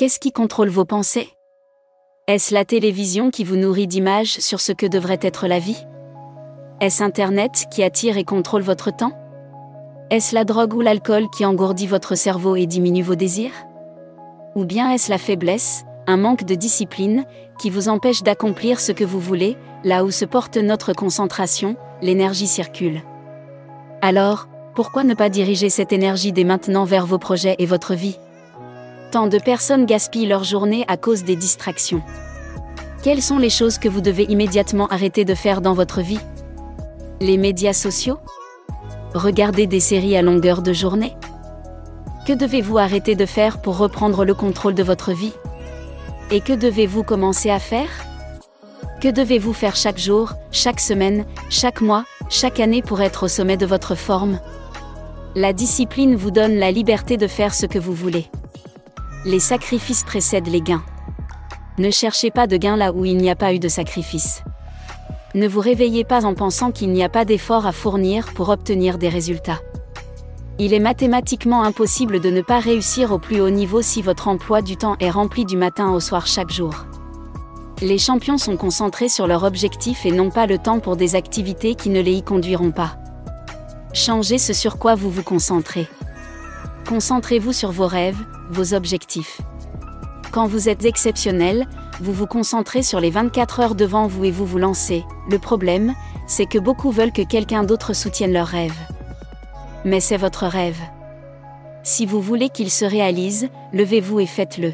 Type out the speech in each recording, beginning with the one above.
Qu'est-ce qui contrôle vos pensées? Est-ce la télévision qui vous nourrit d'images sur ce que devrait être la vie? Est-ce Internet qui attire et contrôle votre temps? Est-ce la drogue ou l'alcool qui engourdit votre cerveau et diminue vos désirs? Ou bien est-ce la faiblesse, un manque de discipline, qui vous empêche d'accomplir ce que vous voulez, là où se porte notre concentration, l'énergie circule? Alors, pourquoi ne pas diriger cette énergie dès maintenant vers vos projets et votre vie? Tant de personnes gaspillent leur journée à cause des distractions. Quelles sont les choses que vous devez immédiatement arrêter de faire dans votre vie? Les médias sociaux? Regarder des séries à longueur de journée? Que devez-vous arrêter de faire pour reprendre le contrôle de votre vie? Et que devez-vous commencer à faire? Que devez-vous faire chaque jour, chaque semaine, chaque mois, chaque année pour être au sommet de votre forme? La discipline vous donne la liberté de faire ce que vous voulez. Les sacrifices précèdent les gains. Ne cherchez pas de gains là où il n'y a pas eu de sacrifice. Ne vous réveillez pas en pensant qu'il n'y a pas d'effort à fournir pour obtenir des résultats. Il est mathématiquement impossible de ne pas réussir au plus haut niveau si votre emploi du temps est rempli du matin au soir chaque jour. Les champions sont concentrés sur leur objectif et n'ont pas le temps pour des activités qui ne les y conduiront pas. Changez ce sur quoi vous vous concentrez. Concentrez-vous sur vos rêves, vos objectifs. Quand vous êtes exceptionnel, vous vous concentrez sur les 24 heures devant vous et vous vous lancez. Le problème, c'est que beaucoup veulent que quelqu'un d'autre soutienne leurs rêves. Mais c'est votre rêve. Si vous voulez qu'il se réalise, levez-vous et faites-le.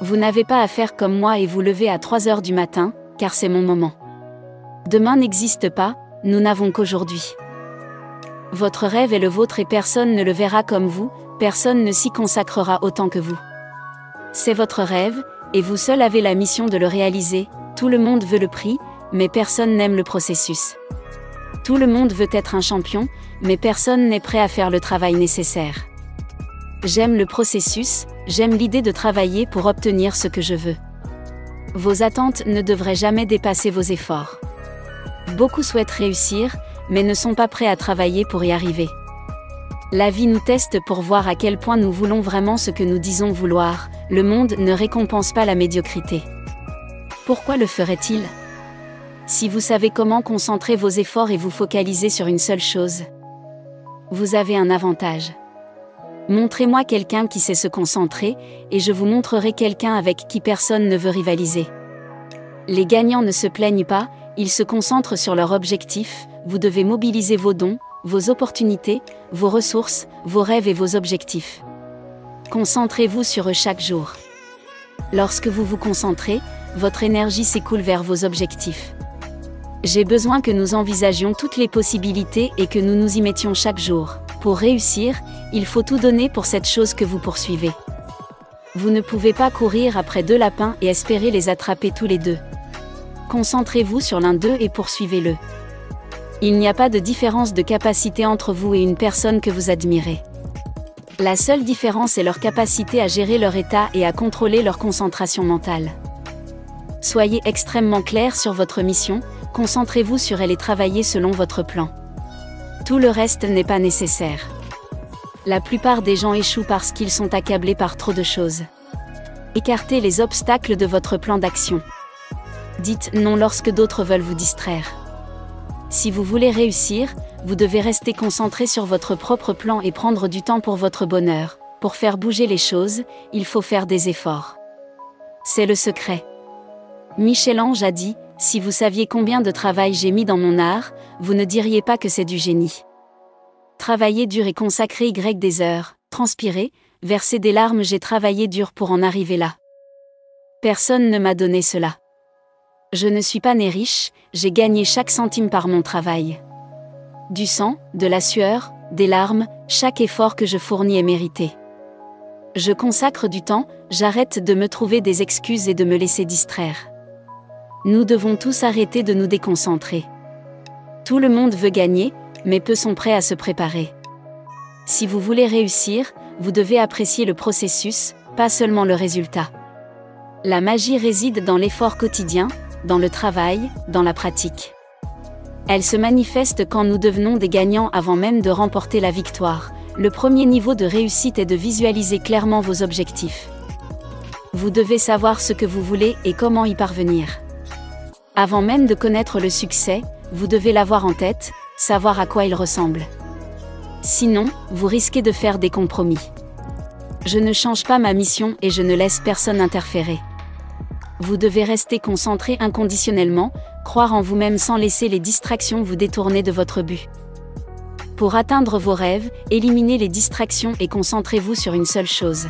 Vous n'avez pas à faire comme moi et vous lever à 3 heures du matin, car c'est mon moment. Demain n'existe pas, nous n'avons qu'aujourd'hui. Votre rêve est le vôtre et personne ne le verra comme vous, personne ne s'y consacrera autant que vous. C'est votre rêve, et vous seul avez la mission de le réaliser. Tout le monde veut le prix, mais personne n'aime le processus. Tout le monde veut être un champion, mais personne n'est prêt à faire le travail nécessaire. J'aime le processus, j'aime l'idée de travailler pour obtenir ce que je veux. Vos attentes ne devraient jamais dépasser vos efforts. Beaucoup souhaitent réussir, mais ne sont pas prêts à travailler pour y arriver. La vie nous teste pour voir à quel point nous voulons vraiment ce que nous disons vouloir. Le monde ne récompense pas la médiocrité. Pourquoi le ferait-il? Si vous savez comment concentrer vos efforts et vous focaliser sur une seule chose, vous avez un avantage. Montrez-moi quelqu'un qui sait se concentrer, et je vous montrerai quelqu'un avec qui personne ne veut rivaliser. Les gagnants ne se plaignent pas, ils se concentrent sur leur objectif. Vous devez mobiliser vos dons, vos opportunités, vos ressources, vos rêves et vos objectifs. Concentrez-vous sur eux chaque jour. Lorsque vous vous concentrez, votre énergie s'écoule vers vos objectifs. J'ai besoin que nous envisagions toutes les possibilités et que nous nous y mettions chaque jour. Pour réussir, il faut tout donner pour cette chose que vous poursuivez. Vous ne pouvez pas courir après 2 lapins et espérer les attraper tous les 2. Concentrez-vous sur l'un d'eux et poursuivez-le. Il n'y a pas de différence de capacité entre vous et une personne que vous admirez. La seule différence est leur capacité à gérer leur état et à contrôler leur concentration mentale. Soyez extrêmement clair sur votre mission, concentrez-vous sur elle et travaillez selon votre plan. Tout le reste n'est pas nécessaire. La plupart des gens échouent parce qu'ils sont accablés par trop de choses. Écartez les obstacles de votre plan d'action. Dites non lorsque d'autres veulent vous distraire. Si vous voulez réussir, vous devez rester concentré sur votre propre plan et prendre du temps pour votre bonheur. Pour faire bouger les choses, il faut faire des efforts. C'est le secret. Michel-Ange a dit, « Si vous saviez combien de travail j'ai mis dans mon art, vous ne diriez pas que c'est du génie. » Travailler dur et consacrer des heures, transpirer, verser des larmes, j'ai travaillé dur pour en arriver là. Personne ne m'a donné cela. Je ne suis pas né riche, j'ai gagné chaque centime par mon travail. Du sang, de la sueur, des larmes, chaque effort que je fournis est mérité. Je consacre du temps, j'arrête de me trouver des excuses et de me laisser distraire. Nous devons tous arrêter de nous déconcentrer. Tout le monde veut gagner, mais peu sont prêts à se préparer. Si vous voulez réussir, vous devez apprécier le processus, pas seulement le résultat. La magie réside dans l'effort quotidien, dans le travail, dans la pratique. Elle se manifeste quand nous devenons des gagnants avant même de remporter la victoire. Le premier niveau de réussite est de visualiser clairement vos objectifs. Vous devez savoir ce que vous voulez et comment y parvenir. Avant même de connaître le succès, vous devez l'avoir en tête, savoir à quoi il ressemble. Sinon, vous risquez de faire des compromis. Je ne change pas ma mission et je ne laisse personne interférer. Vous devez rester concentré inconditionnellement, croire en vous-même sans laisser les distractions vous détourner de votre but. Pour atteindre vos rêves, éliminez les distractions et concentrez-vous sur une seule chose.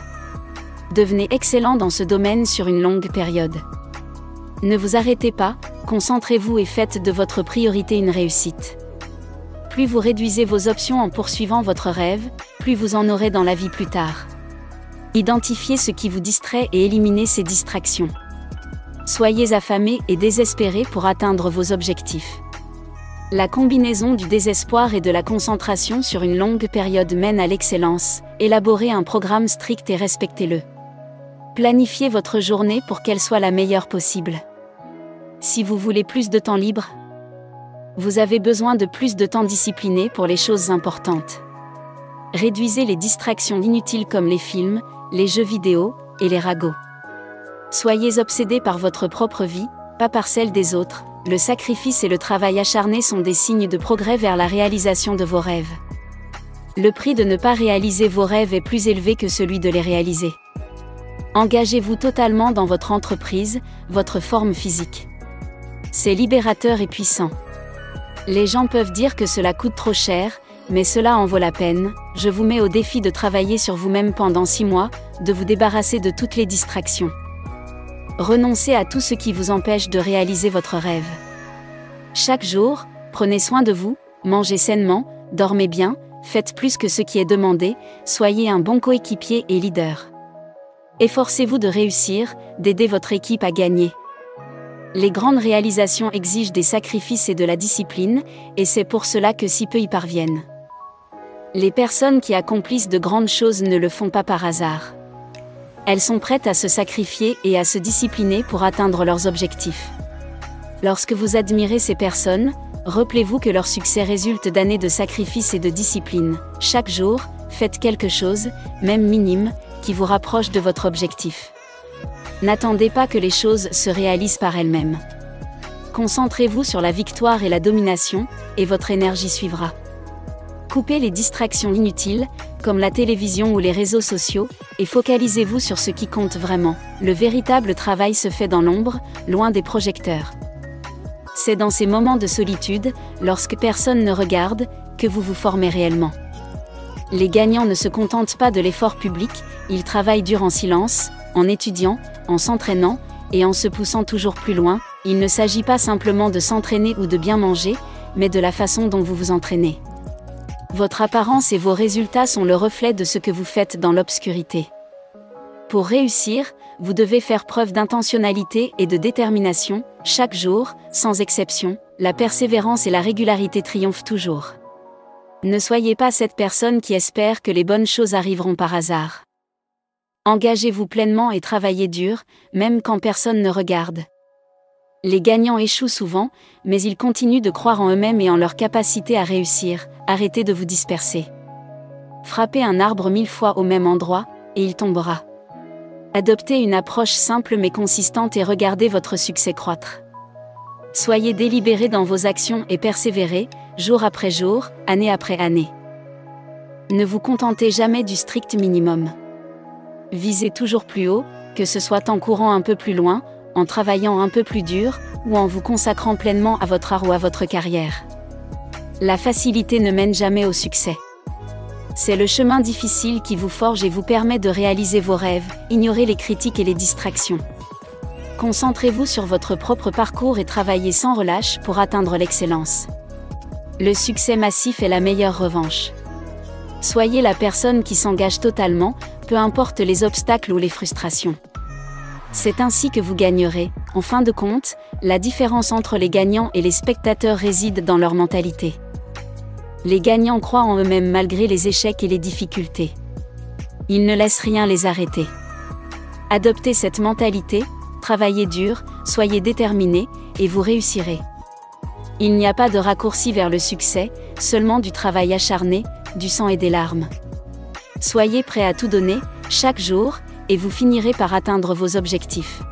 Devenez excellent dans ce domaine sur une longue période. Ne vous arrêtez pas, concentrez-vous et faites de votre priorité une réussite. Plus vous réduisez vos options en poursuivant votre rêve, plus vous en aurez dans la vie plus tard. Identifiez ce qui vous distrait et éliminez ces distractions. Soyez affamés et désespérés pour atteindre vos objectifs. La combinaison du désespoir et de la concentration sur une longue période mène à l'excellence. Élaborez un programme strict et respectez-le. Planifiez votre journée pour qu'elle soit la meilleure possible. Si vous voulez plus de temps libre, vous avez besoin de plus de temps discipliné pour les choses importantes. Réduisez les distractions inutiles comme les films, les jeux vidéo et les ragots. Soyez obsédés par votre propre vie, pas par celle des autres. Le sacrifice et le travail acharné sont des signes de progrès vers la réalisation de vos rêves. Le prix de ne pas réaliser vos rêves est plus élevé que celui de les réaliser. Engagez-vous totalement dans votre entreprise, votre forme physique. C'est libérateur et puissant. Les gens peuvent dire que cela coûte trop cher, mais cela en vaut la peine. Je vous mets au défi de travailler sur vous-même pendant 6 mois, de vous débarrasser de toutes les distractions. Renoncez à tout ce qui vous empêche de réaliser votre rêve. Chaque jour, prenez soin de vous, mangez sainement, dormez bien, faites plus que ce qui est demandé, soyez un bon coéquipier et leader. Efforcez-vous de réussir, d'aider votre équipe à gagner. Les grandes réalisations exigent des sacrifices et de la discipline, et c'est pour cela que si peu y parviennent. Les personnes qui accomplissent de grandes choses ne le font pas par hasard. Elles sont prêtes à se sacrifier et à se discipliner pour atteindre leurs objectifs. Lorsque vous admirez ces personnes, rappelez-vous que leur succès résulte d'années de sacrifice et de discipline. Chaque jour, faites quelque chose, même minime, qui vous rapproche de votre objectif. N'attendez pas que les choses se réalisent par elles-mêmes. Concentrez-vous sur la victoire et la domination, et votre énergie suivra. Coupez les distractions inutiles, comme la télévision ou les réseaux sociaux, et focalisez-vous sur ce qui compte vraiment. Le véritable travail se fait dans l'ombre, loin des projecteurs. C'est dans ces moments de solitude, lorsque personne ne regarde, que vous vous formez réellement. Les gagnants ne se contentent pas de l'effort public, ils travaillent dur en silence, en étudiant, en s'entraînant, et en se poussant toujours plus loin. Il ne s'agit pas simplement de s'entraîner ou de bien manger, mais de la façon dont vous vous entraînez. Votre apparence et vos résultats sont le reflet de ce que vous faites dans l'obscurité. Pour réussir, vous devez faire preuve d'intentionnalité et de détermination, chaque jour, sans exception, la persévérance et la régularité triomphent toujours. Ne soyez pas cette personne qui espère que les bonnes choses arriveront par hasard. Engagez-vous pleinement et travaillez dur, même quand personne ne regarde. Les gagnants échouent souvent, mais ils continuent de croire en eux-mêmes et en leur capacité à réussir. Arrêtez de vous disperser. Frappez un arbre 1000 fois au même endroit, et il tombera. Adoptez une approche simple mais consistante et regardez votre succès croître. Soyez délibérés dans vos actions et persévérez, jour après jour, année après année. Ne vous contentez jamais du strict minimum. Visez toujours plus haut, que ce soit en courant un peu plus loin, en travaillant un peu plus dur, ou en vous consacrant pleinement à votre art ou à votre carrière. La facilité ne mène jamais au succès. C'est le chemin difficile qui vous forge et vous permet de réaliser vos rêves. Ignorez les critiques et les distractions. Concentrez-vous sur votre propre parcours et travaillez sans relâche pour atteindre l'excellence. Le succès massif est la meilleure revanche. Soyez la personne qui s'engage totalement, peu importe les obstacles ou les frustrations. C'est ainsi que vous gagnerez. En fin de compte, la différence entre les gagnants et les spectateurs réside dans leur mentalité. Les gagnants croient en eux-mêmes malgré les échecs et les difficultés. Ils ne laissent rien les arrêter. Adoptez cette mentalité, travaillez dur, soyez déterminés, et vous réussirez. Il n'y a pas de raccourci vers le succès, seulement du travail acharné, du sang et des larmes. Soyez prêts à tout donner, chaque jour, et vous finirez par atteindre vos objectifs.